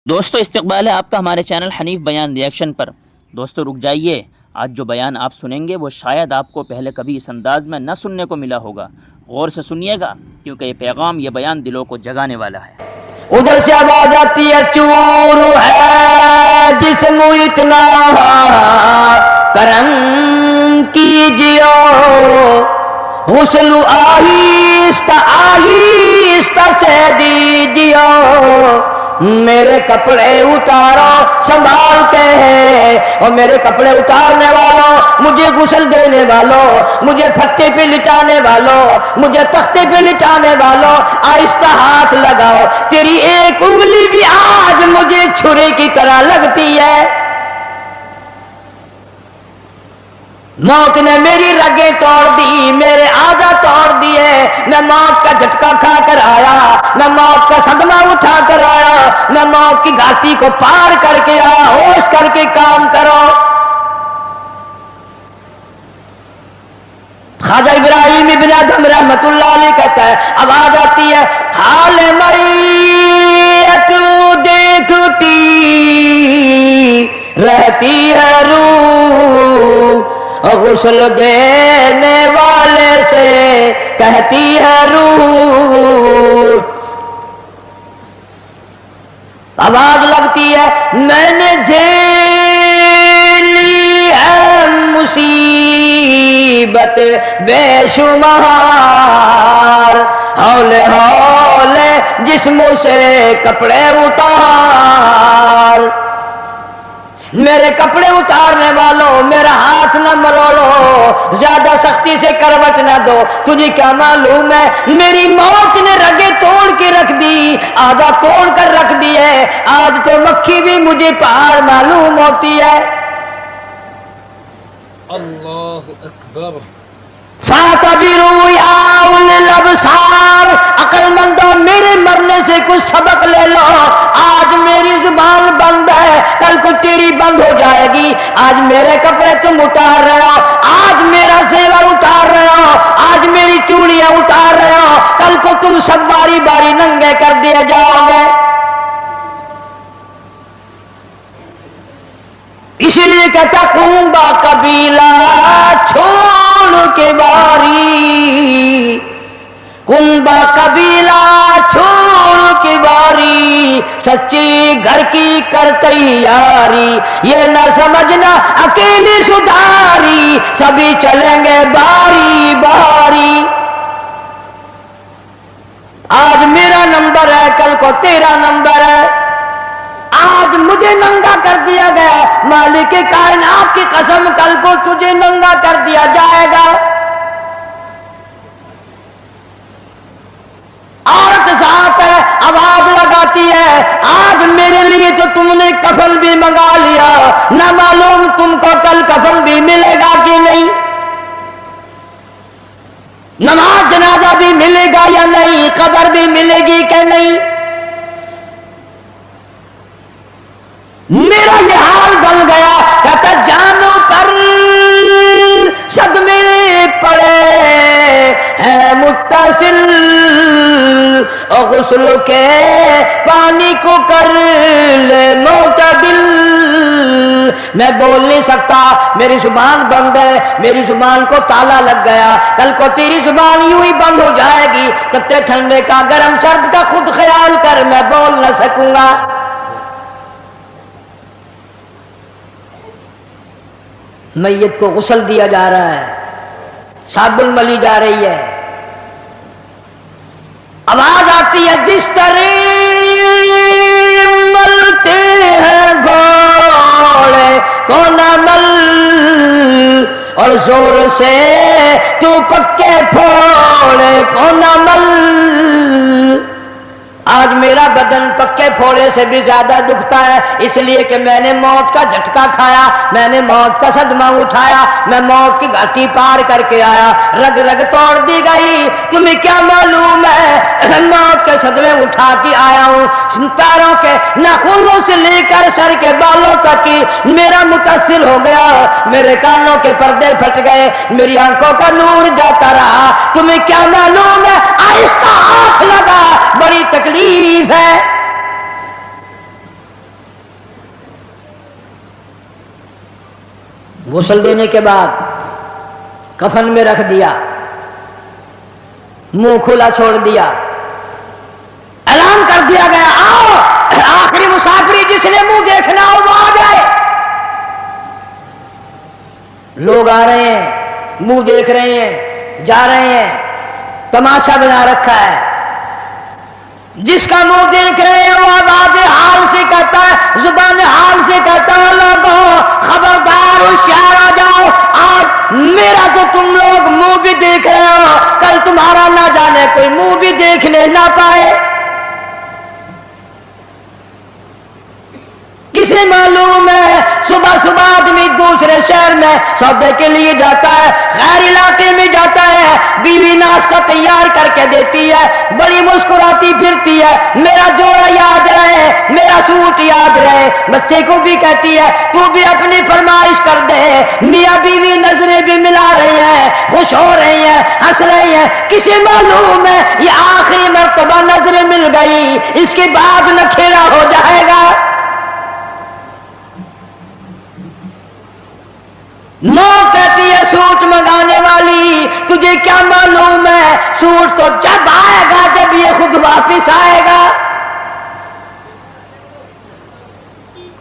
دوستو استقبال ہے آپ کا ہمارے چینل حنیف بیان ریئیکشن پر۔ دوستو رک جائیے، آج جو بیان آپ سنیں گے وہ شاید آپ کو پہلے کبھی اس انداز میں نہ سننے کو ملا ہوگا۔ غور سے سنیے گا کیونکہ یہ پیغام، یہ بیان دلوں کو جگانے والا ہے۔ ادھر سے آواز آتی ہے، چور ہے جسم اتنا کرم کیجیو، غسل آہستہ آہستہ سے دیجیو، میرے کپڑے اتارو سنبھال کے ہے، اور میرے کپڑے اتارنے والوں، مجھے غسل دینے والوں، مجھے پھٹے پہ لٹانے والوں، مجھے تختے پہ لٹانے والوں، آہستہ ہاتھ لگاؤ، تیری ایک انگلی بھی آج مجھے چھری کی طرح لگتی ہے۔ موت نے میری رگیں توڑ دی، میرے آدھا توڑ دیے، میں موت کا جھٹکا کھا کر آیا، میں موت کا صدمہ اٹھا کر آیا، میں موت کی گھاٹی کو پار کر کے آیا، ہوش کر کے کام کرو۔ خواجہ ابراہیم ابن ادم رحمت اللہ علیہ کہتا ہے، آواز آتی ہے، حال میت دیکھتی رہتی ہے روح، غسل دینے والے سے کہتی ہے روح۔ آواز لگتی ہے، میں نے جھیلی ہے مصیبت بے شمار، ہولے ہولے جسم سے کپڑے اتار، میرے کپڑے اتارنے والوں، میرا ہاتھ نہ مروڑو، زیادہ سختی سے کروٹ نہ دو، تجھے کیا معلوم ہے میری موت نے رگیں توڑ کے رکھ دی، آدھا توڑ کر رکھ دی ہے، آج تو مکھی بھی مجھے پہاڑ معلوم ہوتی ہے۔ اللہ اکبر۔ فَاعْتَبِرُوا يَا أُولِي الْأَبْصَارِ، عقل مندوں میرے مرنے سے کچھ سبق لے لو، آج میری زبان بند ہے، کل کو تیری بند ہو جائے گی، آج میرے کپڑے تم اتار رہے ہو، آج میرا زیور اتار رہے ہو، آج میری چوڑیاں اتار رہے ہو، کل کو تم سب باری باری ننگے کر دیے جاؤ گے۔ اسی لیے کہتا کنبا قبیلہ چھوڑ کے باری، کنبا قبیلہ چھوڑ کے باری، سچی گھر کی کر تیاری، یہ نہ سمجھنا اکیلی سدھاری، سبھی چلیں گے باری باری۔ آج میرا نمبر ہے، کل کو تیرا نمبر ہے، آج مجھے ننگا کر دیا گیا، مالک کائنات کی قسم کل کو تجھے ننگا کر دیا جائے گا۔ عورت ذات ہے، آواز لگاتی ہے، آج میرے لیے تو تم نے کفن بھی منگا لیا، نہ معلوم تم کو کل کفن بھی ملے گا کہ نہیں، نماز جنازہ بھی ملے گا یا نہیں، قبر بھی ملے گی کہ نہیں۔ میرا یہ حال بن گیا، کہتا جانو پر صدمے پڑے ہیں متصل، اور غسل کے پانی کو کر لے معتدل، میں بول نہیں سکتا، میری زبان بند ہے، میری زبان کو تالا لگ گیا، کل کو تیری زبان یوں ہی بند ہو جائے گی، کتے ٹھنڈے کا گرم سرد کا خود خیال کر، میں بول نہ سکوں گا۔ میت کو غسل دیا جا رہا ہے، صابن ملی جا رہی ہے، آواز آتی ہے، جس طرح ملتے ہیں گھوڑے کو نہ مل، اور زور سے تو پکے پھوڑے کو نہ مل۔ آج میرا بدن پکے پھوڑے سے بھی زیادہ دکھتا ہے، اس لیے کہ میں نے موت کا جھٹکا کھایا، میں نے موت کا صدمہ اٹھایا، میں موت کی گھاٹی پار کر کے آیا، رگ رگ توڑ دی گئی، تمہیں کیا معلوم ہے موت کے صدمے اٹھا کے آیا ہوں، پیروں کے ناخنوں سے لے کر سر کے بالوں تک کی میرا متاثر ہو گیا، میرے کانوں کے پردے پھٹ گئے، میری آنکھوں کا نور جاتا رہا، تمہیں کیا معلوم ہے، آہستہ ہاتھ لگا، بڑی تکلیف ہے۔ غسل دینے کے بعد کفن میں رکھ دیا، منہ کھلا چھوڑ دیا، اعلان کر دیا گیا آؤ آخری مسافری جس نے منہ دیکھنا ہو وہ آ جائے۔ لوگ آ رہے ہیں، منہ دیکھ رہے ہیں، جا رہے ہیں، تماشا بنا رکھا ہے۔ جس کا منہ دیکھ رہے ہیں وہ آواز حال سے کہتا ہے، زبان حال سے کہتا ہے لوگوں خبردار ہوشیار آ جاؤ، آج میرا تو تم لوگ منہ بھی دیکھ رہے ہو، کل تمہارا نہ جانے کوئی منہ بھی دیکھنے نہ پائے۔ کسے معلوم ہے صبح صبح آدمی دوسرے شہر میں سودے کے لیے جاتا ہے، غیر علاقے میں جاتا ہے، بیوی ناشتہ تیار کر کے دیتی ہے، بڑی مسکراتی پھرتی ہے، میرا جوڑا یاد رہے، میرا سوٹ یاد رہے، بچے کو بھی کہتی ہے تو بھی اپنی فرمائش کر دے، میاں بیوی نظریں بھی ملا رہی ہیں، خوش ہو رہی ہیں، ہنس رہی ہیں، کسے معلوم ہے یہ آخری مرتبہ نظریں مل گئی، اس کے بعد نکھیرا ہو جائے گا۔ نو کہتی ہے سوٹ منگانے والی تجھے کیا معلوم ہے سوٹ تو جب آئے گا جب یہ خود واپس آئے گا۔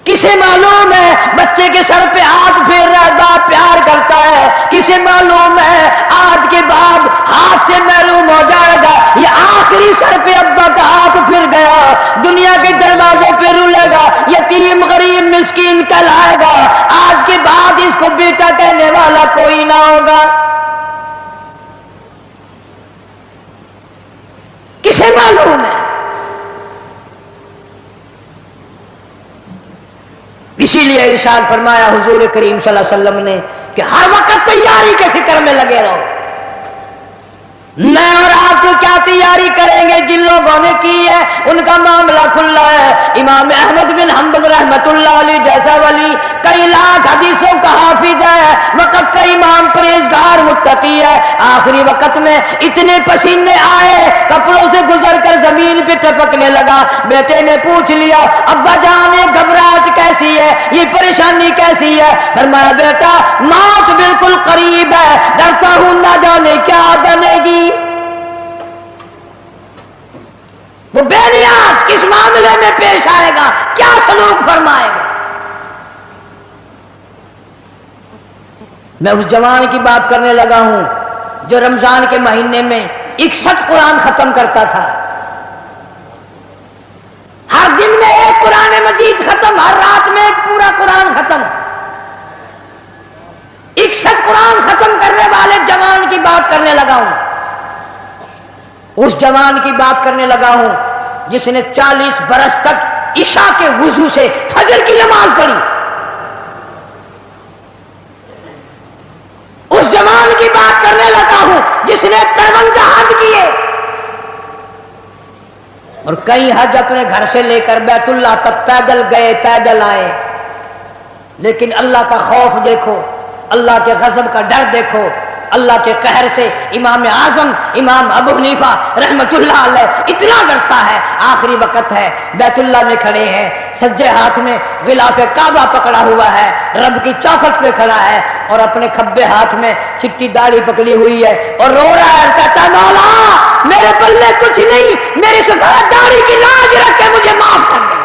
کسے معلوم ہے بچے کے سر پہ ہاتھ پھیر رہا ہے، باپ پیار کرتا ہے، کسے معلوم ہے آج کے بعد ہاتھ سے محروم ہو جائے گا، یہ آخری سر پہ ابا کا ہاتھ پھر گیا، دنیا کے دروازوں پہ رولے گا، یتیم غریب مسکین کہلائے گا، آج کے بعد اس کو بیٹا کہنے والا کوئی نہ ہوگا۔ کسے معلوم ہے؟ اسی لیے ارشاد فرمایا حضور کریم صلی اللہ علیہ وسلم نے کہ ہر وقت تیاری کے فکر میں لگے رہو۔ میں اور آپ تو کیا تیاری کریں گے، جن لوگوں نے کی ہے ان کا معاملہ کھلا ہے۔ امام احمد بن حنبل رحمۃ اللہ علیہ جیسا ولی کئی لاکھ حدیثوں کا حافظ ہے، وقت کا امام پرہیزگار متقی ہے، آخری وقت میں اتنے پسینے آئے کپڑوں سے گزر کر زمین پہ ٹپکنے لگا، بیٹے نے پوچھ لیا ابا جان یہ گھبراہٹ کیسی ہے، یہ پریشانی کیسی ہے؟ فرمایا بیٹا موت بالکل قریب ہے، ڈرتا ہوں نہ جانے کیا بنے گی۔ وہ بے نیاز کس معاملے میں پیش آئے گا، کیا سلوک فرمائے گا۔ میں اس جوان کی بات کرنے لگا ہوں جو رمضان کے مہینے میں 61 قرآن ختم کرتا تھا، ہر دن میں ایک قرآن مجید ختم، ہر رات میں ایک پورا قرآن ختم۔ 61 قرآن ختم کرنے والے جوان کی بات کرنے لگا ہوں، اس جوان کی بات کرنے لگا ہوں جس نے 40 برس تک عشاء کے وضو سے فجر کی نماز پڑھی، اس جوان کی بات کرنے لگا ہوں جس نے 53 حج کیے اور کئی حج اپنے گھر سے لے کر بیت اللہ تک پیدل گئے پیدل آئے، لیکن اللہ کا خوف دیکھو، اللہ کے غضب کا ڈر دیکھو، اللہ کے قہر سے امام اعظم امام ابو حنیفہ رحمت اللہ علیہ اتنا ڈرتا ہے، آخری وقت ہے بیت اللہ میں کھڑے ہیں، سجے ہاتھ میں غلاف کعبہ پکڑا ہوا ہے، رب کی چوکھٹ پہ کھڑا ہے اور اپنے کھبے ہاتھ میں چٹی داڑھی پکڑی ہوئی ہے اور رو رہا ہے، کہتا ہے مولا میرے پلے کچھ نہیں، میری سفید داڑھی کی لاج رکھ کے مجھے معاف کر دے۔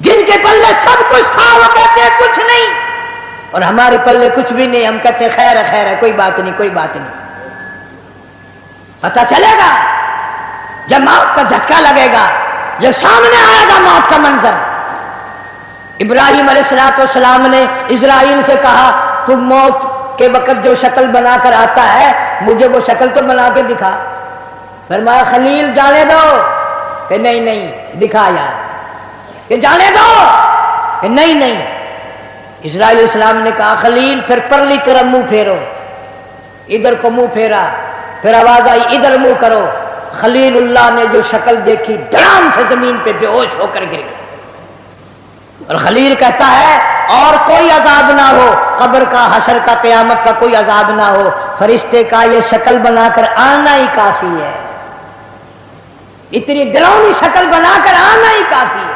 جن کے پلے سب کچھ تھا وہ کہتے ہیں کچھ نہیں، اور ہمارے پلے کچھ بھی نہیں، ہم کہتے ہیں خیر ہے خیر ہے، کوئی بات نہیں کوئی بات نہیں۔ پتہ چلے گا جب موت کا جھٹکا لگے گا، جب سامنے آئے گا موت کا منظر۔ ابراہیم علیہ السلام نے اسرائیل سے کہا تم موت کے وقت جو شکل بنا کر آتا ہے مجھے وہ شکل تو بنا کے دکھا۔ فرمایا خلیل جانے دو، کہ نہیں نہیں دکھا یار، کہ جانے دو، کہ نہیں نہیں۔ اسرائیل علیہ السلام نے کہا خلیل پھر پرلی طرف منہ پھیرو، ادھر کو منہ پھیرا، پھر آواز آئی ادھر منہ کرو، خلیل اللہ نے جو شکل دیکھی دھڑام سے زمین پہ بے ہوش ہو کر گر گیا۔ اور خلیل کہتا ہے اور کوئی عذاب نہ ہو، قبر کا حشر کا قیامت کا کوئی عذاب نہ ہو، فرشتے کا یہ شکل بنا کر آنا ہی کافی ہے، اتنی ڈراؤنی شکل بنا کر آنا ہی کافی ہے۔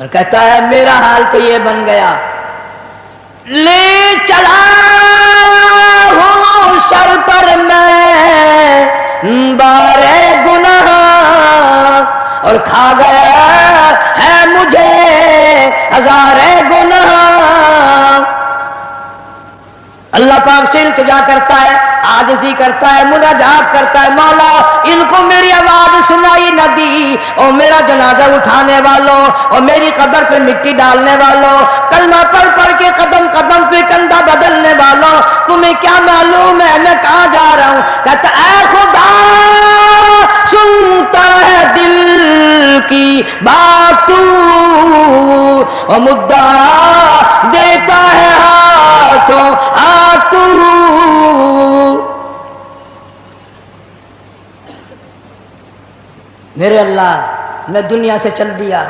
اور کہتا ہے میرا حال تو یہ بن گیا، لے چلا ہوں سر پر میں بارے گناہ، اور کھا گیا ہے مجھے ہزارے گناہ۔ اللہ پاک سے التجا کرتا ہے، عاجزی کرتا ہے، مناجات کرتا ہے، مولا ان کو میری آواز سنائی نہ دی، اور میرا جنازہ اٹھانے والوں اور میری قبر پہ مٹی ڈالنے والوں، کلمہ پڑھ پڑھ کے قدم قدم پہ کندھا بدلنے والوں، تمہیں کیا معلوم ہے میں کہاں جا رہا ہوں؟ کہتا اے خدا سنتا ہے دل کی بات تو، اور مدعا دیتا ہے ہاتھوں ہاتھ تو۔ میرے اللہ میں دنیا سے چل دیا،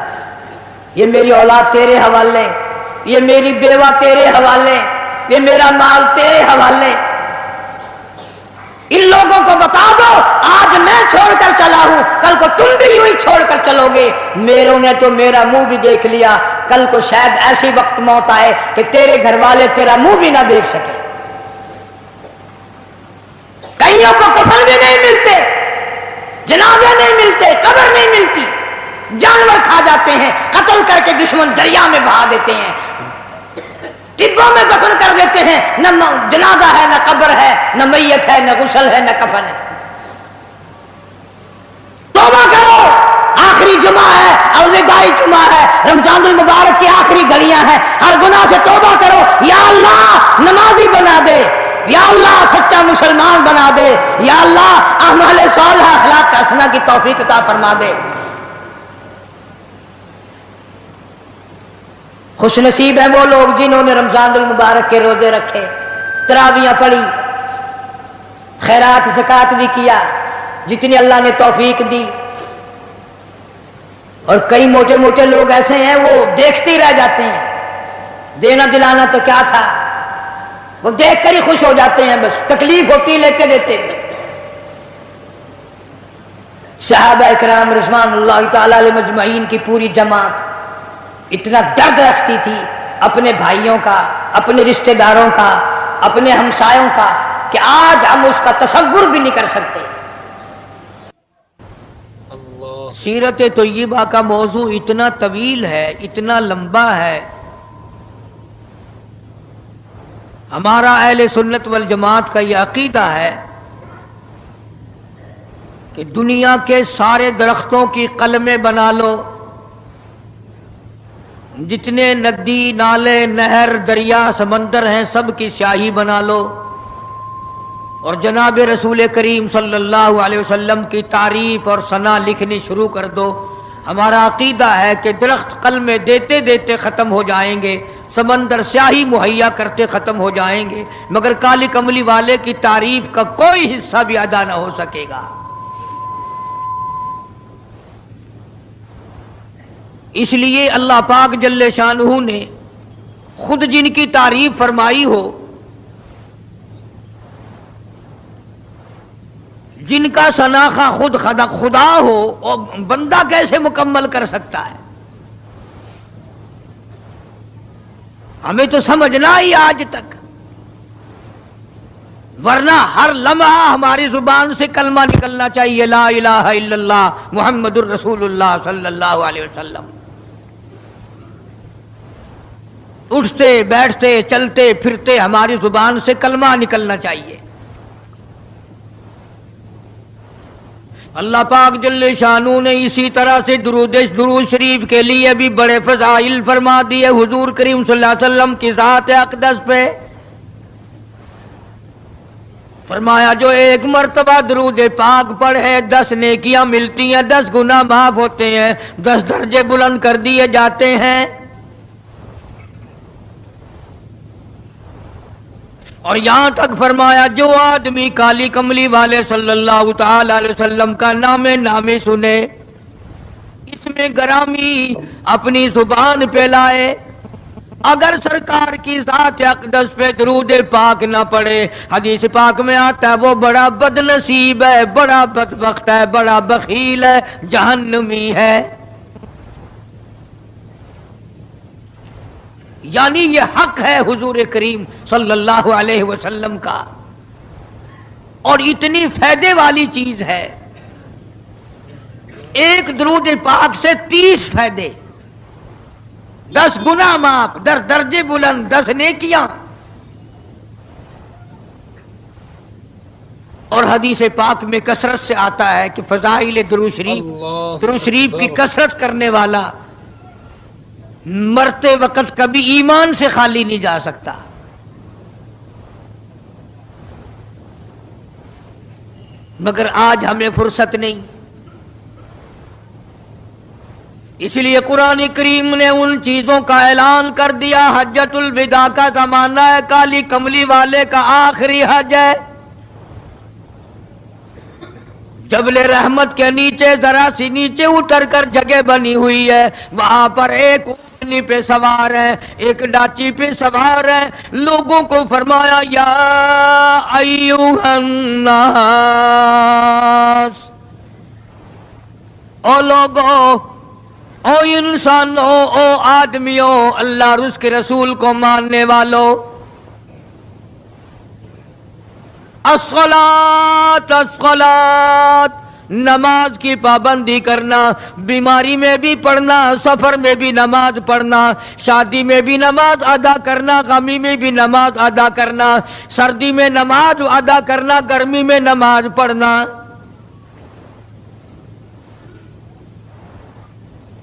یہ میری اولاد تیرے حوالے، یہ میری بیوہ تیرے حوالے، یہ میرا مال تیرے حوالے، ان لوگوں کو بتا دو آج میں چھوڑ کر چلا ہوں، کل کو تم بھی یوں ہی چھوڑ کر چلو گے۔ میروں نے تو میرا منہ بھی دیکھ لیا، کل کو شاید ایسی وقت موت آئے کہ تیرے گھر والے تیرا منہ بھی نہ دیکھ سکے۔ کئیوں کو کفن بھی نہیں ملتے، جنازے نہیں ملتے، قبر نہیں ملتی، جانور کھا جاتے ہیں، قتل کر کے دشمن دریا میں بہا دیتے ہیں، ٹبوں میں دفن کر دیتے ہیں، نہ جنازہ ہے نہ قبر ہے، نہ میت ہے نہ غسل ہے نہ کفن ہے۔ توبہ کرو، آخری جمعہ ہے، الوداعی جمعہ ہے، رمضان المبارک کی آخری گھڑیاں ہیں، ہر گناہ سے توبہ کرو۔ یا اللہ نمازی بنا دے، یا اللہ سچا مسلمان بنا دے، یا اللہ اعمال صالحہ اخلاق حسنہ کی توفیق عطا فرما دے۔ خوش نصیب ہے وہ لوگ جنہوں نے رمضان المبارک کے روزے رکھے، تراویاں پڑھی، خیرات زکوٰۃ بھی کیا جتنی اللہ نے توفیق دی۔ اور کئی موٹے موٹے لوگ ایسے ہیں وہ دیکھتے ہی رہ جاتے ہیں، دینا دلانا تو کیا تھا، وہ دیکھ کر ہی خوش ہو جاتے ہیں، بس تکلیف ہوتی لیتے دیتے۔ صحابہ اکرام رضوان اللہ تعالی علیہ مجمعین کی پوری جماعت اتنا درد رکھتی تھی اپنے بھائیوں کا، اپنے رشتہ داروں کا، اپنے ہمسایوں کا، کہ آج ہم اس کا تصور بھی نہیں کر سکتے۔ سیرت طیبہ کا موضوع اتنا طویل ہے، اتنا لمبا ہے۔ ہمارا اہل سنت والجماعت کا یہ عقیدہ ہے کہ دنیا کے سارے درختوں کی قلمیں بنا لو، جتنے ندی نالے نہر دریا سمندر ہیں سب کی سیاہی بنا لو، اور جناب رسول کریم صلی اللہ علیہ وسلم کی تعریف اور ثنا لکھنی شروع کر دو۔ ہمارا عقیدہ ہے کہ درخت قلمیں دیتے دیتے ختم ہو جائیں گے، سمندر سیاہی مہیا کرتے ختم ہو جائیں گے، مگر کالی کملی والے کی تعریف کا کوئی حصہ بھی ادا نہ ہو سکے گا۔ اس لیے اللہ پاک جل شانہ نے خود جن کی تعریف فرمائی ہو، جن کا شناخہ خود خدا ہو، اور بندہ کیسے مکمل کر سکتا ہے؟ ہمیں تو سمجھنا ہی آج تک، ورنہ ہر لمحہ ہماری زبان سے کلمہ نکلنا چاہیے، لا الہ الا اللہ محمد الرسول اللہ صلی اللہ علیہ وسلم۔ اٹھتے بیٹھتے چلتے پھرتے ہماری زبان سے کلمہ نکلنا چاہیے۔ اللہ پاک جل شانہ نے اسی طرح سے درود شریف کے لیے بھی بڑے فضائل فرما دیے حضور کریم صلی اللہ علیہ وسلم کی ذات اقدس پہ۔ فرمایا جو ایک مرتبہ درود پاک پڑھے 10 نیکیاں ملتی ہیں، 10 گناہ معاف ہوتے ہیں، 10 درجے بلند کر دیے جاتے ہیں۔ اور یہاں تک فرمایا جو آدمی کالی کملی والے صلی اللہ تعالی علیہ وسلم کا نام سنے، اس میں گرامی اپنی زبان پہ لائے، اگر سرکار کی ذات اقدس پہ درود پاک نہ پڑے، حدیث پاک میں آتا ہے وہ بڑا بد نصیب ہے، بڑا بدبخت ہے، بڑا بخیل ہے، جہنمی ہے۔ یعنی یہ حق ہے حضور کریم صلی اللہ علیہ وسلم کا، اور اتنی فائدے والی چیز ہے، ایک درود پاک سے 30 فائدے، 10 گناہ معاف، درجے بلند، 10 نیکیاں۔ اور حدیث پاک میں کثرت سے آتا ہے کہ فضائل درود شریف کی کثرت کرنے والا مرتے وقت کبھی ایمان سے خالی نہیں جا سکتا۔ مگر آج ہمیں فرصت نہیں، اس لیے قرآن کریم نے ان چیزوں کا اعلان کر دیا۔ حجۃ الوداع کا زمانہ ہے، کالی کملی والے کا آخری حج ہے۔ جبل رحمت کے نیچے ذرا سی نیچے اتر کر جگہ بنی ہوئی ہے، وہاں پر ایک اونٹنی پہ سوار ہے، ایک ڈاچی پہ سوار ہے۔ لوگوں کو فرمایا یا ایھا الناس، او لوگو، او انسانوں، او آدمیوں، اللہ اور اس کے رسول کو ماننے والوں، الصلاۃ الصلاۃ، نماز کی پابندی کرنا، بیماری میں بھی پڑھنا، سفر میں بھی نماز پڑھنا، شادی میں بھی نماز ادا کرنا، غمی میں بھی نماز ادا کرنا، سردی میں نماز ادا کرنا، گرمی میں نماز پڑھنا۔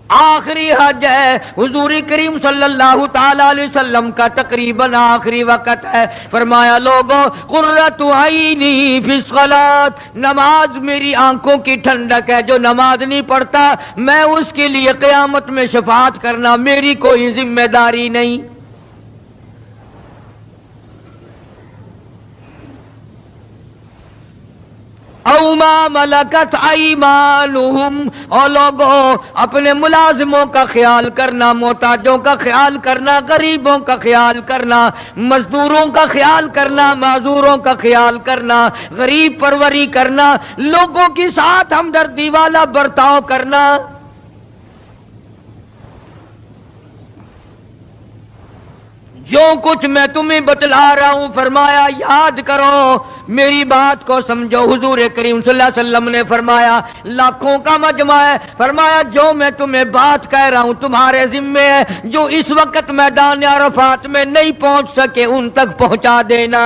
آخری حج ہے، حضور کریم صلی اللہ تعالی علیہ وسلم کا تقریباً آخری وقت ہے۔ فرمایا لوگوں، قرۃ عینی فی الصلاۃ، نماز میری آنکھوں کی ٹھنڈک ہے، جو نماز نہیں پڑھتا میں اس کے لیے قیامت میں شفاعت کرنا میری کوئی ذمہ داری نہیں۔ او ما ملکت ایمانہم، اور لوگوں اپنے ملازموں کا خیال کرنا، محتاجوں کا خیال کرنا، غریبوں کا خیال کرنا، مزدوروں کا خیال کرنا، معذوروں کا خیال کرنا، غریب پروری کرنا، لوگوں کے ساتھ ہمدردی والا برتاؤ کرنا۔ جو کچھ میں تمہیں بتلا رہا ہوں، فرمایا یاد کرو، میری بات کو سمجھو۔ حضور کریم صلی اللہ علیہ وسلم نے فرمایا لاکھوں کا مجمع ہے، فرمایا جو میں تمہیں بات کہہ رہا ہوں تمہارے ذمے ہے، جو اس وقت میدان عرفات میں نہیں پہنچ سکے ان تک پہنچا دینا۔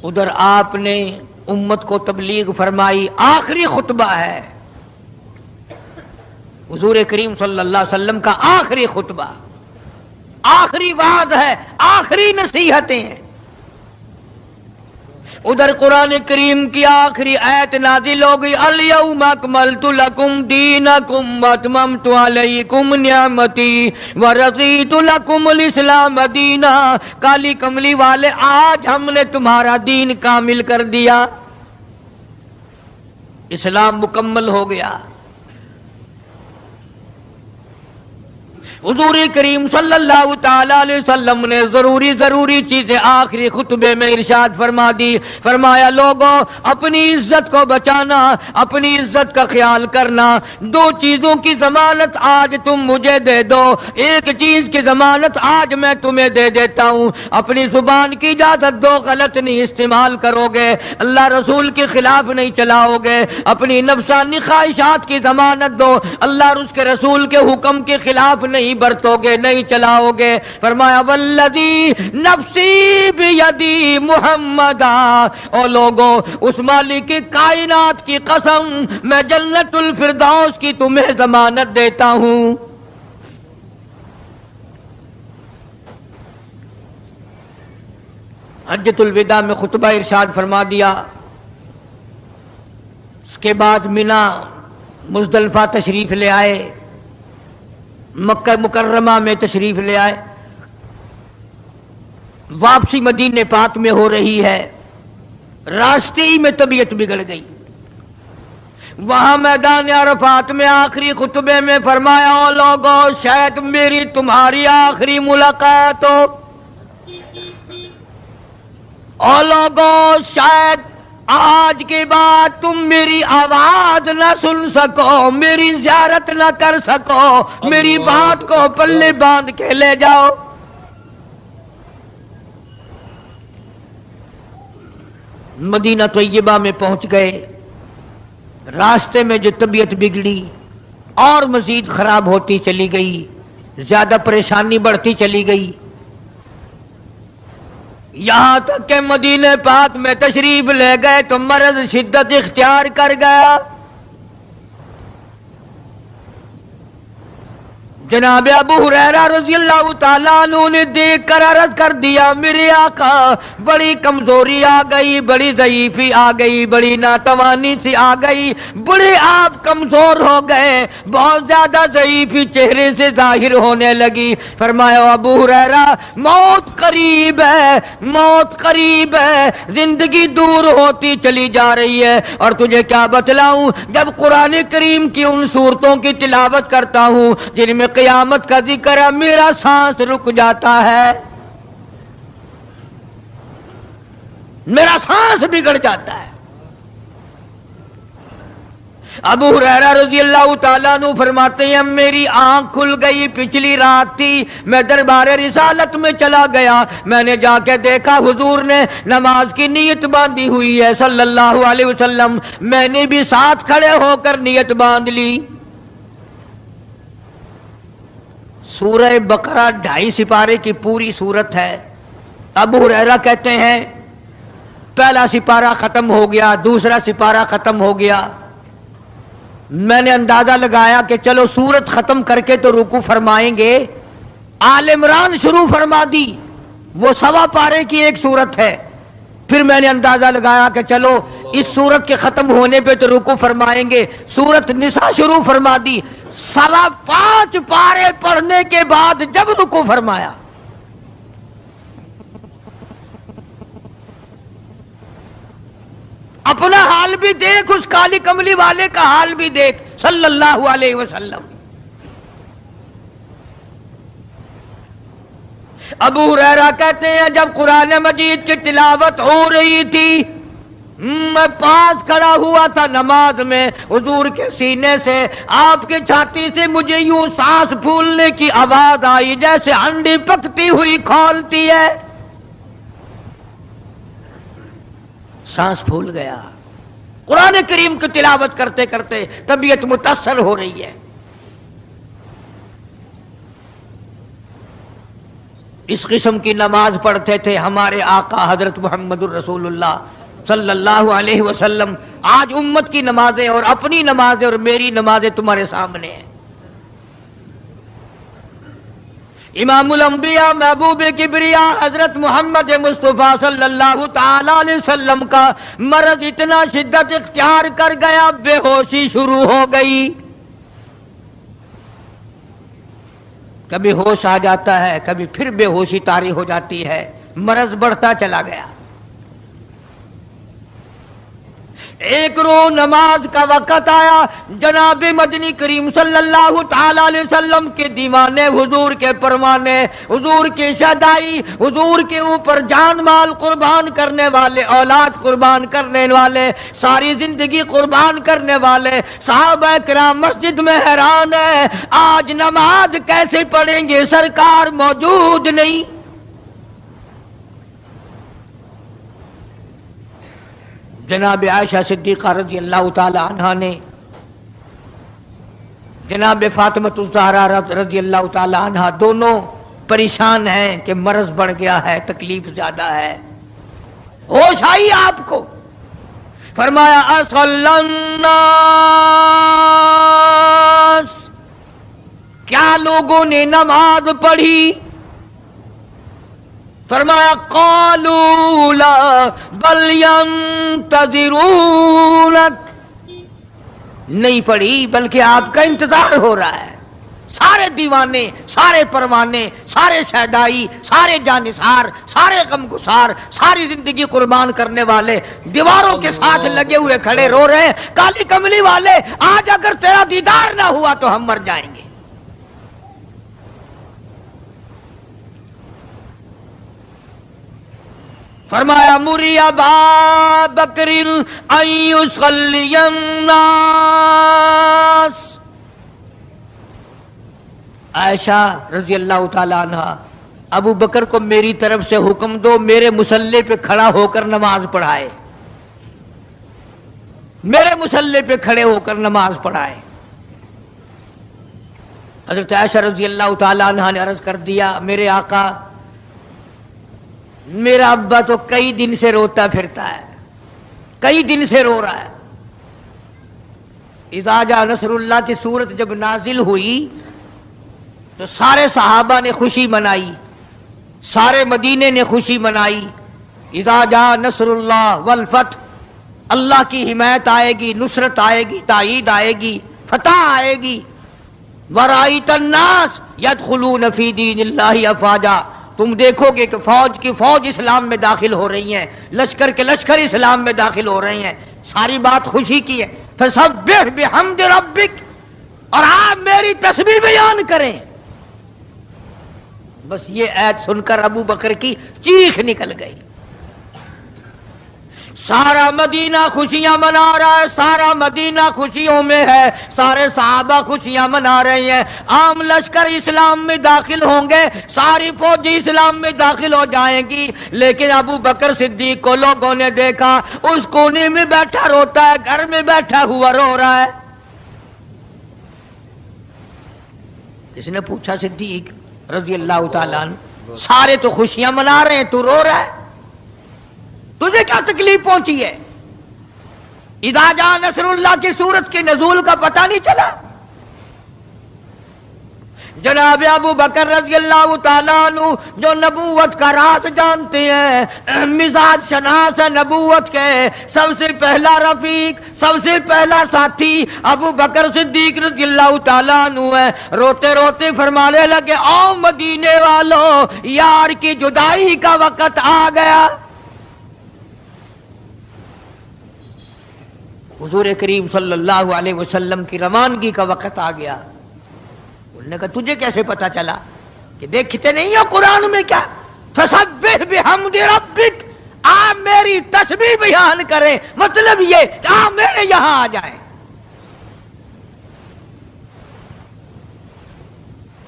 ادھر آپ نے امت کو تبلیغ فرمائی، آخری خطبہ ہے حضور کریم صلی اللہ علیہ وسلم کا، آخری خطبہ، آخری وعد ہے، آخری نصیحتیں ہیں۔ ادھر قرآن کریم کی آخری آیت نازل ہو گئی، الیوم اکملت لکم دینکم واتممت علیکم نعمتی ورضیت لکم الاسلام دینا۔ کالی کملی والے، آج ہم نے تمہارا دین کامل کر دیا، اسلام مکمل ہو گیا۔ حضور کریم صلی اللہ تعالی علیہ وسلم نے ضروری چیزیں آخری خطبے میں ارشاد فرما دی۔ فرمایا لوگوں، اپنی عزت کو بچانا، اپنی عزت کا خیال کرنا۔ دو چیزوں کی ضمانت آج تم مجھے دے دو، ایک چیز کی ضمانت آج میں تمہیں دے دیتا ہوں، اپنی زبان کی اجازت دو، غلط نہیں استعمال کرو گے، اللہ رسول کے خلاف نہیں چلاؤ گے، اپنی نفسانی خواہشات کی ضمانت دو، اللہ اور اس کے رسول کے حکم کے خلاف نہیں برتو گے، نہیں چلاؤ گے۔ فرمایا والذی نفسی بیدی محمدا، او لوگوں اس مالک کائنات کی قسم، میں جنت الفردوس کی تمہیں ضمانت دیتا ہوں۔ حجۃ الوداع میں خطبہ ارشاد فرما دیا، اس کے بعد مینا مزدلفہ تشریف لے آئے، مکہ مکرمہ میں تشریف لے آئے، واپسی مدینہ پاک میں ہو رہی ہے، راستے ہی میں طبیعت بگڑ گئی۔ وہاں میدان عرفات میں آخری خطبے میں فرمایا، او لوگوں شاید میری تمہاری آخری ملاقات ہو، او لوگوں شاید آج کے بعد تم میری آواز نہ سن سکو، میری زیارت نہ کر سکو، میری بات کو پلے باندھ کے لے جاؤ۔ مدینہ طیبہ میں پہنچ گئے، راستے میں جو طبیعت بگڑی اور مزید خراب ہوتی چلی گئی، زیادہ پریشانی بڑھتی چلی گئی، یہاں تک کہ مدینہ پاک میں تشریف لے گئے تو مرض شدت اختیار کر گیا۔ جناب ابو ہریرہ رضی اللہ تعالیٰ عنہ نے دیکھ کر عرض کر دیا، میرے آقا بڑی کمزوری آ گئی، بڑی ضعیفی آ گئی، بڑی ناتوانی سی آ گئی، بڑے آپ کمزور ہو گئے، بہت زیادہ ضعیفی چہرے سے ظاہر ہونے لگی۔ فرمایا ابو ہریرہ موت قریب ہے، موت قریب ہے، زندگی دور ہوتی چلی جا رہی ہے، اور تجھے کیا بتلاؤں، جب قرآن کریم کی ان صورتوں کی تلاوت کرتا ہوں جن میں قیامت کا ذکر ہے، میرا سانس رک جاتا ہے، میرا سانس بگڑ جاتا ہے۔ ابو ہریرہ رضی اللہ تعالیٰ عنہ فرماتے ہیں میری آنکھ کھل گئی، پچھلی رات تھی، میں دربار رسالت میں چلا گیا، میں نے جا کے دیکھا حضور نے نماز کی نیت باندھی ہوئی ہے صلی اللہ علیہ وسلم، میں نے بھی ساتھ کھڑے ہو کر نیت باندھ لی۔ سورہ بقرہ 2.5 سپارے کی پوری سورت ہے۔ ابو ہریرہ کہتے ہیں پہلا سپارہ ختم ہو گیا، دوسرا سپارہ ختم ہو گیا، میں نے اندازہ لگایا کہ چلو سورت ختم کر کے تو رکوع فرمائیں گے، آل عمران شروع فرما دی، وہ 1.25 پارے کی ایک سورت ہے۔ پھر میں نے اندازہ لگایا کہ چلو اس سورت کے ختم ہونے پہ تو رکوع فرمائیں گے، سورت نساء شروع فرما دی، 5.25 پارے پڑھنے کے بعد جب رکوع فرمایا، اپنا حال بھی دیکھ، اس کالی کملی والے کا حال بھی دیکھ صلی اللہ علیہ وسلم۔ ابو ہریرہ کہتے ہیں جب قرآن مجید کی تلاوت ہو رہی تھی، میں پاس کھڑا ہوا تھا نماز میں، حضور کے سینے سے، آپ کے چھاتی سے مجھے یوں سانس پھولنے کی آواز آئی جیسے ہنڈی پکتی ہوئی کھولتی ہے، سانس پھول گیا۔ قرآن کریم کی تلاوت کرتے کرتے طبیعت متاثر ہو رہی ہے۔ اس قسم کی نماز پڑھتے تھے ہمارے آقا حضرت محمد الرسول اللہ صلی اللہ علیہ وسلم۔ آج امت کی نمازیں اور اپنی نمازیں اور میری نمازیں تمہارے سامنے ہیں۔ امام الانبیاء محبوب کبریا حضرت محمد مصطفیٰ صلی اللہ تعالی علیہ وسلم کا مرض اتنا شدت اختیار کر گیا، بے ہوشی شروع ہو گئی، کبھی ہوش آ جاتا ہے، کبھی پھر بے ہوشی طاری ہو جاتی ہے، مرض بڑھتا چلا گیا۔ ایک روز نماز کا وقت آیا، جناب مدنی کریم صلی اللہ تعالی علیہ وسلم کے دیوانے، حضور کے پروانے، حضور کی شہدائی، حضور کے اوپر جان مال قربان کرنے والے، اولاد قربان کرنے والے، ساری زندگی قربان کرنے والے صحابہ کرام مسجد میں حیران ہیں، آج نماز کیسے پڑھیں گے، سرکار موجود نہیں۔ جناب عائشہ صدیقہ رضی اللہ تعالی عنہا نے جناب فاطمہ الزہرا رضی اللہ تعالی عنہا دونوں پریشان ہیں کہ مرض بڑھ گیا ہے، تکلیف زیادہ ہے۔ ہوش آئی آپ کو، فرمایا اصلی الناس، کیا لوگوں نے نماز پڑھی؟ فرمایا قالوا لا بل ينتظرونك، نہیں پڑھی بلکہ آپ کا انتظار ہو رہا ہے۔ سارے دیوانے، سارے پروانے، سارے شہدائی، سارے جانثار، سارے غمگسار، ساری زندگی قربان کرنے والے دیواروں کے ساتھ لگے ہوئے کھڑے رو رہے ہیں، کالی کملی والے آج اگر تیرا دیدار نہ ہوا تو ہم مر جائیں گے۔ فرمایا مری ابا بکر ان یصلی الناس، عائشہ رضی اللہ تعالی عنہ ابو بکر کو میری طرف سے حکم دو میرے مصلی پہ کھڑا ہو کر نماز پڑھائے، میرے مصلی پہ کھڑے ہو کر نماز پڑھائے۔ حضرت عائشہ رضی اللہ تعالی عنہ نے عرض کر دیا میرے آقا میرا ابا تو کئی دن سے روتا پھرتا ہے، کئی دن سے رو رہا ہے۔ اذا جاء نصر اللہ کی صورت جب نازل ہوئی تو سارے صحابہ نے خوشی منائی، سارے مدینے نے خوشی منائی۔ اذا جاء نصر اللہ والفتح، اللہ کی حمایت آئے گی، نصرت آئے گی، تائید آئے گی، فتح آئے گی۔ وَرَأَيْتَ النَّاسَ يَدْخُلُونَ فِي دِينِ اللَّهِ أَفْوَاجًا، تم دیکھو گے کہ فوج کی فوج اسلام میں داخل ہو رہی ہیں، لشکر کے لشکر اسلام میں داخل ہو رہے ہیں۔ ساری بات خوشی کی ہے۔ فَسَبِّحْ بِحَمْدِ رَبِّكَ، اور آپ میری تسبیح بیان کریں۔ بس یہ آیت سن کر ابو بکر کی چیخ نکل گئی۔ سارا مدینہ خوشیاں منا رہا ہے، سارا مدینہ خوشیوں میں ہے، سارے صحابہ خوشیاں منا رہے ہیں۔ عام لشکر اسلام میں داخل ہوں گے، ساری فوجی اسلام میں داخل ہو جائیں گی، لیکن ابو بکر صدیق کو لوگوں نے دیکھا اس کونے میں بیٹھا روتا ہے، گھر میں بیٹھا ہوا رو رہا ہے۔ کسی نے پوچھا صدیق رضی اللہ تعالیٰ عنہ سارے تو خوشیاں منا رہے ہیں، تو رو رہا ہے، تجھے کیا تکلیف پہنچی ہے؟ اذا جاء نصر اللہ کی صورت کے نزول کا پتہ نہیں چلا؟ جناب ابو بکر رضی اللہ تعالیٰ عنہ جو نبوت کا راز جانتے ہیں، مزاج شناس نبوت کے سب سے پہلا رفیق، سب سے پہلا ساتھی ابو بکر صدیق رضی اللہ تعالیٰ عنہ ہے۔ روتے روتے فرمانے لگے آؤ مدینے والوں، یار کی جدائی کا وقت آ گیا۔ حضور کریم صلی اللہ علیہ وسلم کی روانگی کا وقت آ گیا۔ انہوں نے کہا تجھے کیسے پتا چلا؟ کہ دیکھتے نہیں ہو قرآن میں کیا؟ فسبح بحمد ربک، آپ میری تسبیح بیان کریں، مطلب یہ کہ آپ میرے یہاں آ جائیں۔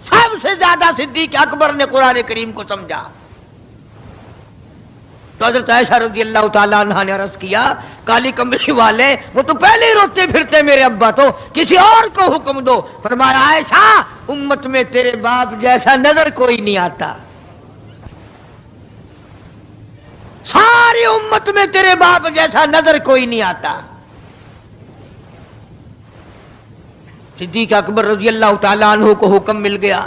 سب سے زیادہ صدیق اکبر نے قرآن کریم کو سمجھا۔ تو حضرت عائشہ رضی اللہ تعالیٰ عنہ نے عرض کیا کالی کمبلی والے وہ تو پہلے ہی روتے پھرتے میرے ابا، تو کسی اور کو حکم دو۔ فرمایا عائشہ امت میں تیرے باپ جیسا نظر کوئی نہیں آتا، ساری امت میں تیرے باپ جیسا نظر کوئی نہیں آتا۔ صدیق اکبر رضی اللہ تعالیٰ عنہ کو حکم مل گیا،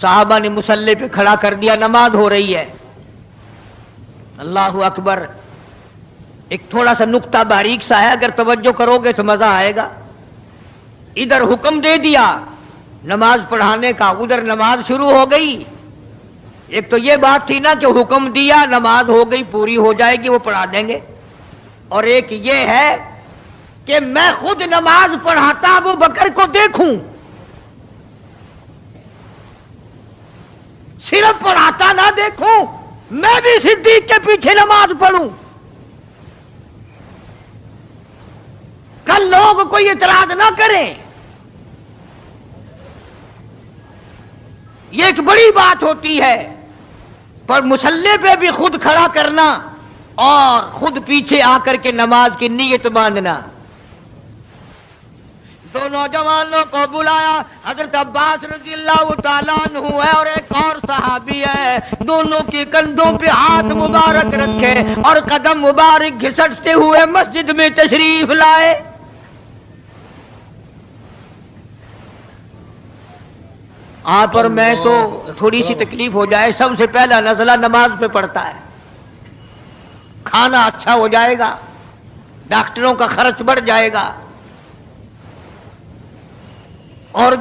صحابہ نے مصلی پہ کھڑا کر دیا، نماز ہو رہی ہے۔ اللہ اکبر، ایک تھوڑا سا نقطہ باریک سا ہے، اگر توجہ کرو گے تو مزہ آئے گا۔ ادھر حکم دے دیا نماز پڑھانے کا، ادھر نماز شروع ہو گئی۔ ایک تو یہ بات تھی نا کہ حکم دیا نماز ہو گئی، پوری ہو جائے گی، وہ پڑھا دیں گے، اور ایک یہ ہے کہ میں خود نماز پڑھاتا ابو بکر کو دیکھوں، صرف پڑھاتا نہ دیکھوں، میں بھی صدیق کے پیچھے نماز پڑھوں، کل لوگ کوئی اعتراض نہ کریں۔ یہ ایک بڑی بات ہوتی ہے، پر مصلی پہ بھی خود کھڑا کرنا اور خود پیچھے آ کر کے نماز کی نیت باندھنا۔ دو نوجوانوں کو بلایا، حضرت عباس رضی اللہ تعالیٰ عنہ ہے اور ایک اور صحابی ہے، دونوں کے کندھوں پہ ہاتھ مبارک رکھے اور قدم مبارک گھسٹتے ہوئے مسجد میں تشریف لائے۔ آپ اور میں تو تھوڑی سی تکلیف ہو جائے سب سے پہلا نزلہ نماز پہ پڑتا ہے، کھانا اچھا ہو جائے گا، ڈاکٹروں کا خرچ بڑھ جائے گا، اور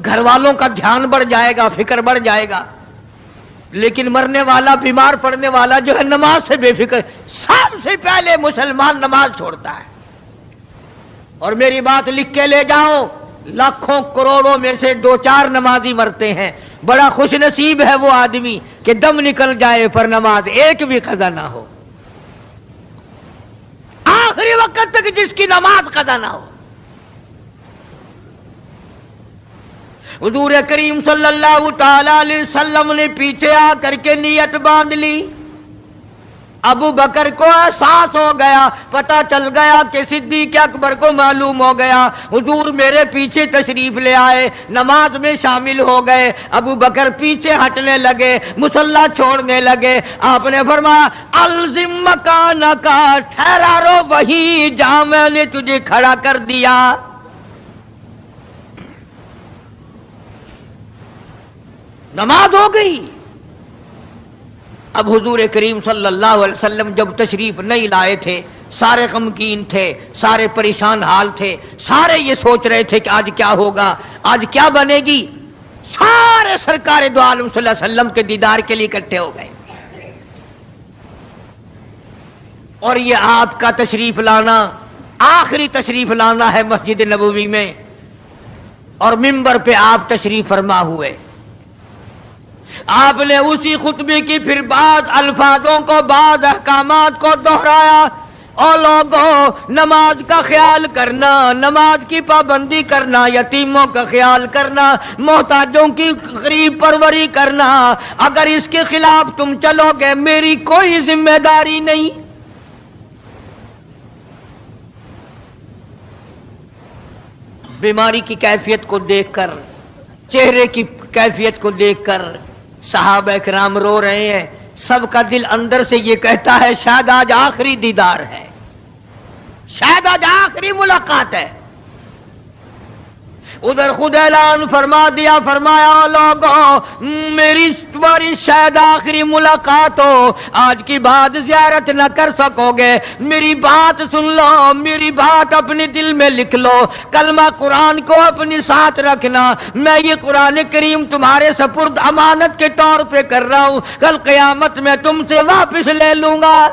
گھر والوں کا دھیان بڑھ جائے گا، فکر بڑھ جائے گا، لیکن مرنے والا، بیمار پڑنے والا جو ہے نماز سے بے فکر، سب سے پہلے مسلمان نماز چھوڑتا ہے۔ اور میری بات لکھ کے لے جاؤ، لاکھوں کروڑوں میں سے 2-4 نمازی مرتے ہیں، بڑا خوش نصیب ہے وہ آدمی کہ دم نکل جائے پر نماز ایک بھی قضا نہ ہو، آخری وقت تک جس کی نماز قضا نہ ہو۔ حضور کریم صلی اللہ تعالی علیہ وسلم نے پیچھے آ کر کے نیت باندھ لی۔ ابو بکر کو احساس ہو گیا، پتہ چل گیا کہ صدیق اکبر کو معلوم ہو گیا، حضور میرے پیچھے تشریف لے آئے، نماز میں شامل ہو گئے۔ ابو بکر پیچھے ہٹنے لگے، مصلی چھوڑنے لگے۔ آپ نے فرمایا الزم مکانک، ٹھہرا رو وہی جہاں میں نے تجھے کھڑا کر دیا۔ نماز ہو گئی۔ اب حضور کریم صلی اللہ علیہ وسلم جب تشریف نہیں لائے تھے، سارے غمگین تھے، سارے پریشان حال تھے، سارے یہ سوچ رہے تھے کہ آج کیا ہوگا، آج کیا بنے گی۔ سارے سرکار دو عالم صلی اللہ علیہ وسلم کے دیدار کے لیے اکٹھے ہو گئے، اور یہ آپ کا تشریف لانا، آخری تشریف لانا ہے مسجد نبوی میں، اور منبر پہ آپ تشریف فرما ہوئے۔ آپ نے اسی خطبے کی پھر بعد الفاظوں کو، بعد احکامات کو دہرایا، اور لوگوں نماز کا خیال کرنا، نماز کی پابندی کرنا، یتیموں کا خیال کرنا، محتاجوں کی غریب پروری کرنا، اگر اس کے خلاف تم چلو گے میری کوئی ذمہ داری نہیں۔ بیماری کی کیفیت کو دیکھ کر، چہرے کی کیفیت کو دیکھ کر صحابہ کرام رو رہے ہیں، سب کا دل اندر سے یہ کہتا ہے شاید آج آخری دیدار ہے، شاید آج آخری ملاقات ہے۔ ادھر خود اعلان فرما دیا، فرمایا لوگوں میری تمہاری شاید آخری ملاقات ہو، آج کی بات زیارت نہ کر سکو گے، میری بات سن لو، میری بات اپنے دل میں لکھ لو، کلمہ قرآن کو اپنے ساتھ رکھنا، میں یہ قرآن کریم تمہارے سپرد امانت کے طور پہ کر رہا ہوں، کل قیامت میں تم سے واپس لے لوں گا۔